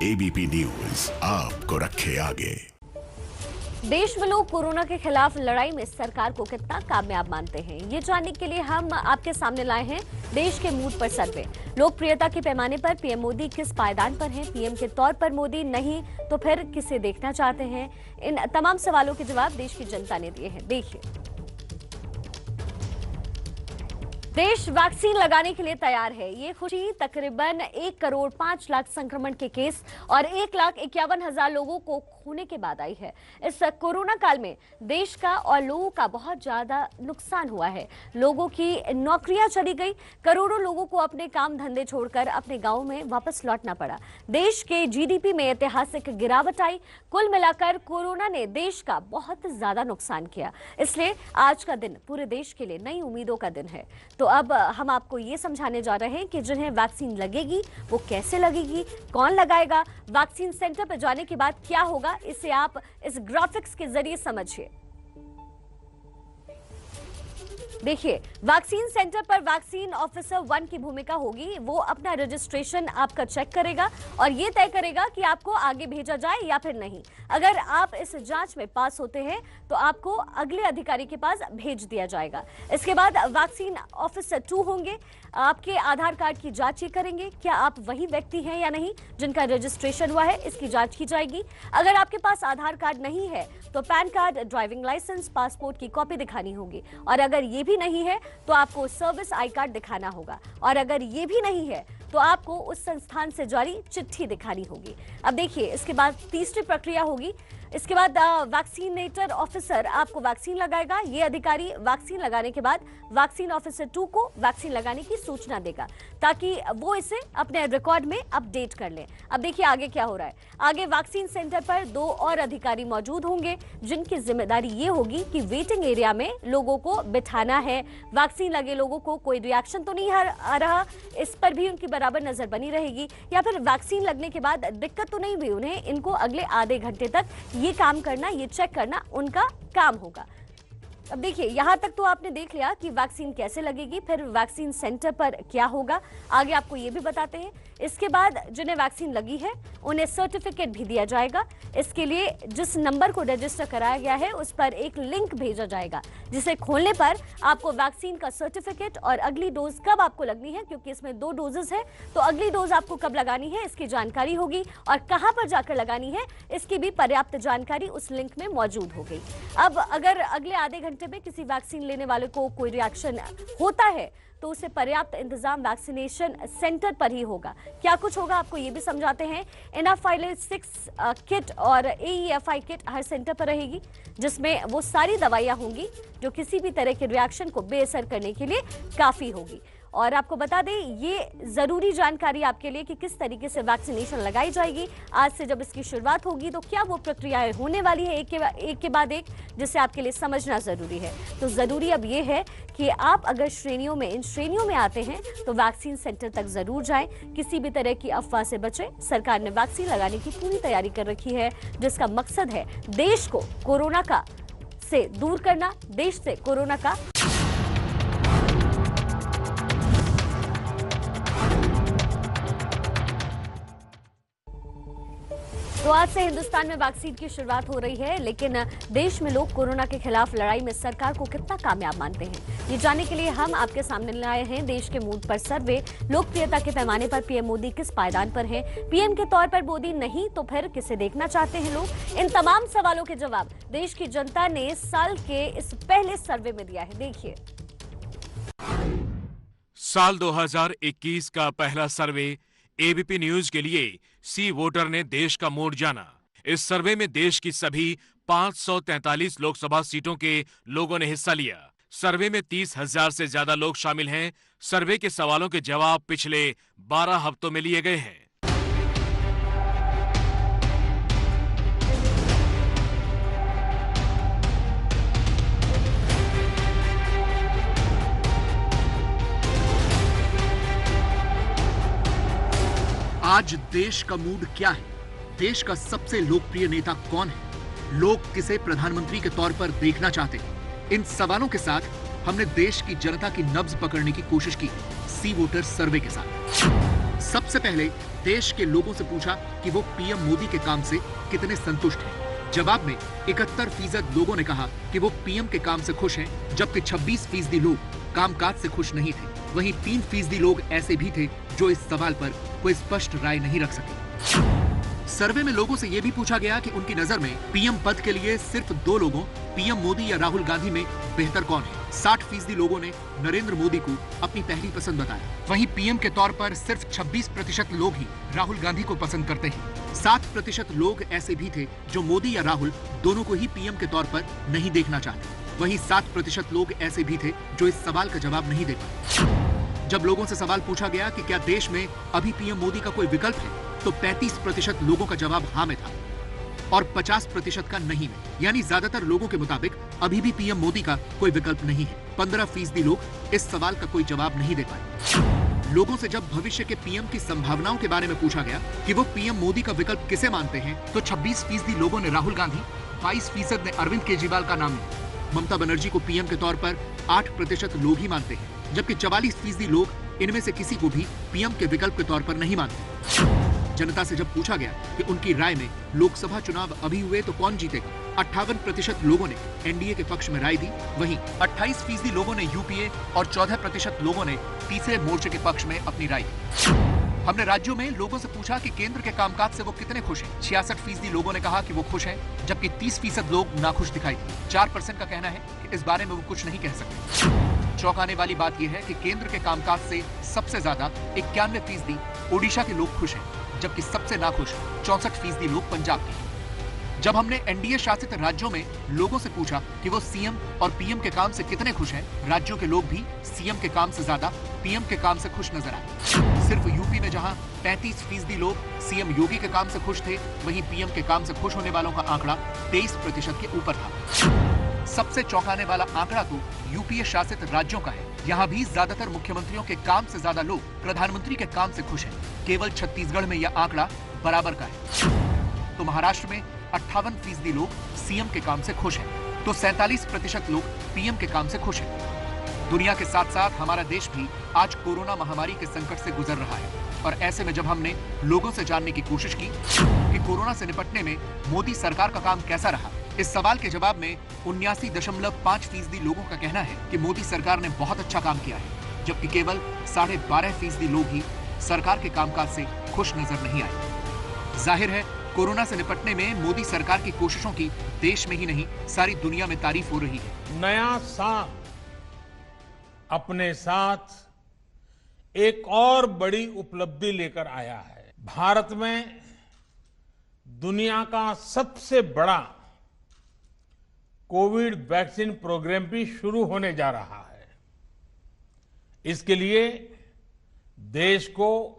ABP news आपको रखे आगे। देश में लोग कोरोना के खिलाफ लड़ाई में सरकार को कितना कामयाब मानते हैं, ये जानने के लिए हम आपके सामने लाए हैं देश के मूड पर सर्वे। लोकप्रियता के पैमाने पर पीएम मोदी किस पायदान पर हैं? पीएम के तौर पर मोदी, नहीं तो फिर किसे देखना चाहते हैं? इन तमाम सवालों के जवाब देश की जनता ने दिए हैं। देखिए, देश वैक्सीन लगाने के लिए तैयार है। ये खुशी तकरीबन 1 करोड़ 5 लाख संक्रमण के केस और 1,51,000 लोगों को खोने के बाद आई है। इस कोरोना काल में देश का और लोगों का बहुत ज्यादा नुकसान हुआ है। लोगों की नौकरियां चली गई, करोड़ों लोगों को अपने काम धंधे छोड़कर अपने गांव में वापस लौटना पड़ा। देश के जीडीपी में ऐतिहासिक गिरावट आई। कुल मिलाकर कोरोना ने देश का बहुत ज्यादा नुकसान किया। इसलिए आज का दिन पूरे देश के लिए नई उम्मीदों का दिन है। तो अब हम आपको ये समझाने जा रहे हैं कि जिन्हें वैक्सीन लगेगी वो कैसे लगेगी, कौन लगाएगा, वैक्सीन सेंटर पर जाने के बाद क्या होगा, इसे आप इस ग्राफिक्स के जरिए समझिए। देखिए, वैक्सीन सेंटर पर वैक्सीन ऑफिसर 1 की भूमिका होगी। वो अपना रजिस्ट्रेशन आपका चेक करेगा और ये तय करेगा कि आपको आगे भेजा जाए या फिर नहीं। अगर आप इस जांच में पास होते हैं तो आपको अगले अधिकारी के पास भेज दिया जाएगा। इसके बाद वैक्सीन ऑफिसर 2 होंगे, आपके आधार कार्ड की जांच ये करेंगे, क्या आप वही व्यक्ति हैं या नहीं जिनका रजिस्ट्रेशन हुआ है, इसकी जांच की जाएगी। अगर आपके पास आधार कार्ड नहीं है तो PAN card, driving licence, passport की कॉपी दिखानी होगी और अगर ये भी नहीं है तो आपको सर्विस आई कार्ड दिखाना होगा और अगर ये भी नहीं है तो आपको उस संस्थान से जारी चिट्ठी दिखानी होगी। अब देखिए, इसके बाद तीसरी प्रक्रिया होगी। इसके बाद वैक्सीनेटर ऑफिसर आपको वैक्सीन लगाएगा। ये अधिकारी वैक्सीन लगाने के बाद वैक्सीन ऑफिसर 2 को वैक्सीन लगाने की सूचना देगा ताकि वो इसे अपने रिकॉर्ड में अपडेट कर लें। अब देखिए आगे क्या हो रहा है। आगे वैक्सीन सेंटर पर 2 और अधिकारी मौजूद होंगे जिनकी जिम्मेदारी ये होगी कि वेटिंग एरिया में लोगों को बिठाना है। वैक्सीन लगे लोगों को कोई रिएक्शन तो नहीं आ रहा, इस पर भी उनकी बराबर नजर बनी रहेगी, या फिर वैक्सीन लगने के बाद दिक्कत तो नहीं हुई उन्हें, इनको अगले आधे घंटे तक ये काम करना, ये चेक करना उनका काम होगा। अब देखिए, यहां तक तो आपने देख लिया कि वैक्सीन कैसे लगेगी, फिर वैक्सीन सेंटर पर क्या होगा, आगे आपको ये भी बताते हैं। इसके बाद जिन्हें वैक्सीन लगी है उन्हें सर्टिफिकेट भी दिया जाएगा। इसके लिए जिस नंबर को रजिस्टर कराया गया है उस पर एक लिंक भेजा जाएगा जिसे खोलने पर आपको वैक्सीन का सर्टिफिकेट और अगली डोज कब आपको लगनी है, क्योंकि इसमें 2 डोजेस है, तो अगली डोज आपको कब लगानी है इसकी जानकारी होगी और कहां पर जाकर लगानी है इसकी भी पर्याप्त जानकारी उस लिंक में मौजूद हो गई। अब अगर अगले आधे घंटे में किसी वैक्सीन लेने वाले को कोई रिएक्शन होता है तो उसे पर्याप्त इंतजाम वैक्सीनेशन सेंटर पर ही होगा। क्या कुछ होगा आपको ये भी समझाते हैं। एनाफाइलेक्सिस किट और AEFI किट हर सेंटर पर रहेगी जिसमें वो सारी दवाइयां होंगी जो किसी भी तरह के रिएक्शन को बेअसर करने के लिए काफी होगी। और आपको बता दें, ये जरूरी जानकारी आपके लिए कि किस तरीके से वैक्सीनेशन लगाई जाएगी। आज से जब इसकी शुरुआत होगी तो क्या वो प्रक्रियाएं होने वाली है एक के बाद एक, जिसे आपके लिए समझना जरूरी है। तो जरूरी अब ये है कि आप अगर इन श्रेणियों में आते हैं तो वैक्सीन सेंटर तक जरूर जाएं। किसी भी तरह की अफवाह से बचें। सरकार ने वैक्सीन लगाने की पूरी तैयारी कर रखी है जिसका मकसद है देश को कोरोना से दूर करना, देश से कोरोना का। तो आज से हिंदुस्तान में वैक्सीन की शुरुआत हो रही है, लेकिन देश में लोग कोरोना के खिलाफ लड़ाई में सरकार को कितना कामयाब मानते हैं, ये जानने के लिए हम आपके सामने लाए हैं देश के मूड पर सर्वे। लोकप्रियता के पैमाने पर पीएम मोदी किस पायदान पर हैं? पीएम के तौर पर मोदी, नहीं तो फिर किसे देखना चाहते हैं लोग? इन तमाम सवालों के जवाब देश की जनता ने इस साल के इस पहले सर्वे में दिया है। देखिए, साल 2021 का पहला सर्वे एबीपी न्यूज के लिए सी वोटर ने देश का मूड जाना। इस सर्वे में देश की सभी 543 लोकसभा सीटों के लोगों ने हिस्सा लिया। सर्वे में 30,000 से ज्यादा लोग शामिल हैं। सर्वे के सवालों के जवाब पिछले 12 हफ्तों में लिए गए हैं। आज देश का मूड क्या है? देश का सबसे लोकप्रिय नेता कौन है? लोग किसे प्रधानमंत्री के तौर पर देखना चाहते हैं? इन सवालों के साथ हमने देश की जनता की नब्ज पकड़ने की कोशिश की सी वोटर सर्वे के साथ। सबसे पहले देश के लोगों से पूछा कि वो पीएम मोदी के काम से कितने संतुष्ट हैं। जवाब में 71% लोगों ने कहा कि वो पीएम के काम से खुश हैं, जबकि 26% लोग कामकाज से खुश नहीं थे। वहीं 3% लोग ऐसे भी थे जो इस सवाल पर कोई स्पष्ट राय नहीं रख सके। सर्वे में लोगों से यह भी पूछा गया कि उनकी नजर में पीएम पद के लिए सिर्फ 2 लोगों, पीएम मोदी या राहुल गांधी में बेहतर कौन है। 60% लोगों ने नरेंद्र मोदी को अपनी पहली पसंद बताया। वहीं पीएम के तौर पर सिर्फ 26% लोग ही राहुल गांधी को पसंद करते हैं। 7% लोग ऐसे भी थे जो मोदी या राहुल दोनों को ही पीएम के तौर पर नहीं देखना चाहते। वहीं 7% लोग ऐसे भी थे जो इस सवाल का जवाब नहीं दे पाए। जब लोगों से सवाल पूछा गया कि क्या देश में अभी पीएम मोदी का कोई विकल्प है, तो 35% लोगों का जवाब हाँ में था और 50% का नहीं में। यानी ज्यादातर लोगों के मुताबिक अभी भी पीएम मोदी का कोई विकल्प नहीं है। 15% लोग इस सवाल का कोई जवाब नहीं दे पाए। लोगों से जब भविष्य के पीएम की संभावनाओं के बारे में पूछा गया कि वो पीएम मोदी का विकल्प किसे मानते हैं, तो 26% लोगों ने राहुल गांधी, 22% ने अरविंद केजरीवाल का नाम लिया। ममता बनर्जी को पीएम के तौर पर 8% लोग ही मानते हैं, जबकि 44% लोग इनमें से किसी को भी पीएम के विकल्प के तौर पर नहीं मानते। जनता से जब पूछा गया कि उनकी राय में लोकसभा चुनाव अभी हुए तो कौन जीतेगा, 58% लोगों ने एनडीए के पक्ष में राय दी। वहीं 28% लोगों ने यूपीए और 14% लोगों ने तीसरे मोर्चे के पक्ष में अपनी राय दी। हमने राज्यों में लोगों से पूछा कि केंद्र के कामकाज से वो कितने खुश हैं। 66% लोगों ने कहा कि वो खुश हैं, जबकि 30% लोग नाखुश दिखाई दिए। 4% का कहना है कि इस बारे में वो कुछ नहीं कह सकते। चौंकाने वाली बात यह है कि केंद्र के कामकाज से सबसे ज्यादा 91% ओडिशा के लोग खुश हैं, जबकि सबसे नाखुश 64% लोग पंजाब के हैं। जब हमने एनडीए शासित राज्यों में लोगों से पूछा कि वो सीएम और पीएम के काम से कितने खुश हैं, राज्यों के लोग भी सीएम के काम से ज्यादा पीएम के काम से खुश नजर आए। सिर्फ यूपी में जहां 35% लोग सीएम योगी के काम से खुश थे, वहीं पीएम के काम से खुश होने वालों का आंकड़ा 23% के ऊपर था। सबसे चौंकाने वाला आंकड़ा तो यूपीए शासित राज्यों का है। यहाँ भी ज्यादातर मुख्यमंत्रियों के काम से ज्यादा लोग प्रधानमंत्री के काम से खुश हैं। केवल छत्तीसगढ़ में यह आंकड़ा बराबर का है। तो महाराष्ट्र में 58% लोग सीएम के काम से खुश हैं, तो 47% लोग पीएम के काम से खुश हैं। दुनिया के साथ साथ हमारा देश भी आज कोरोना महामारी के संकट से गुजर रहा है, और ऐसे में जब हमने लोगों से जानने की कोशिश की कि कोरोना से निपटने में मोदी सरकार का काम कैसा रहा, इस सवाल के जवाब में 79.5% लोगों का कहना है कि मोदी सरकार ने बहुत अच्छा काम किया है, जबकि केवल 12.5% लोग ही सरकार के कामकाज से खुश नजर नहीं आए। जाहिर है कोरोना से निपटने में मोदी सरकार की कोशिशों की देश में ही नहीं सारी दुनिया में तारीफ हो रही है। नया साल अपने साथ एक और बड़ी उपलब्धि लेकर आया है। भारत में दुनिया का सबसे बड़ा कोविड वैक्सीन प्रोग्राम भी शुरू होने जा रहा है। इसके लिए देश को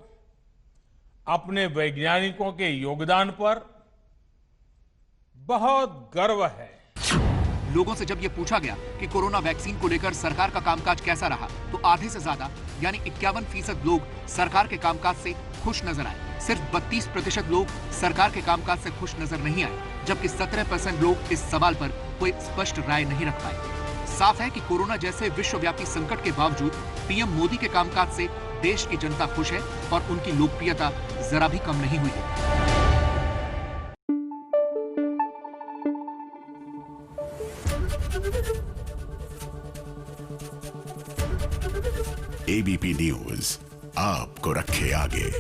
अपने वैज्ञानिकों के योगदान पर बहुत गर्व है। लोगों से जब ये पूछा गया कि कोरोना वैक्सीन को लेकर सरकार का कामकाज कैसा रहा, तो आधे से ज्यादा यानी 51% लोग सरकार के कामकाज से खुश नजर आए। सिर्फ 32% लोग सरकार के कामकाज से खुश नजर नहीं आए, जबकि 17% लोग इस सवाल पर कोई स्पष्ट राय नहीं रख पाए। साफ है कि कोरोना जैसे विश्वव्यापी संकट के बावजूद पीएम मोदी के कामकाज से देश की जनता खुश है और उनकी लोकप्रियता जरा भी कम नहीं हुई है। एबीपी न्यूज आपको रखे आगे।